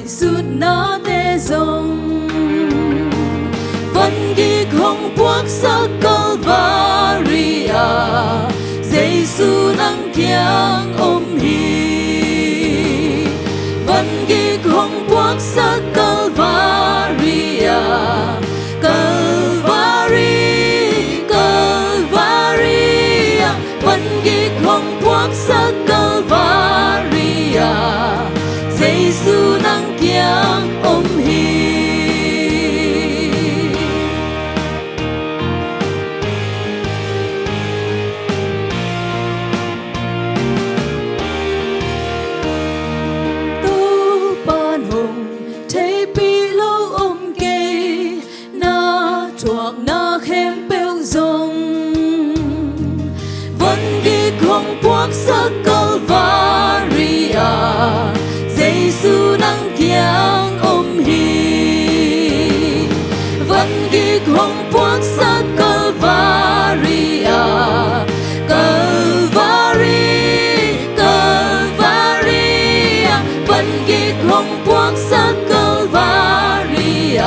suốt nó tê rong Vangik hong Puaksak Calvary Giêsu nang kiang hi Vangik hong Puaksak Calvary Calvary Vangik hong Puaksak Calvary Giêsu nang kiang hi chuộc na khem bêu rong Vangik hong Puaksak Calvary Giêsu nang kiang hi Vangik hong Puaksak Calvary Calvary Vangik hong Puaksak Calvary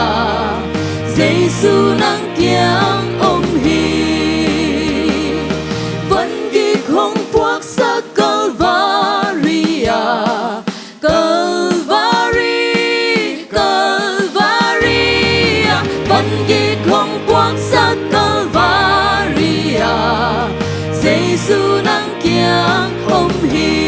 Giêsu nang kiang hi Vangik hong Puaksak Calvary Calvary Vangik hong Puaksak Calvary Giêsu nang kiang hi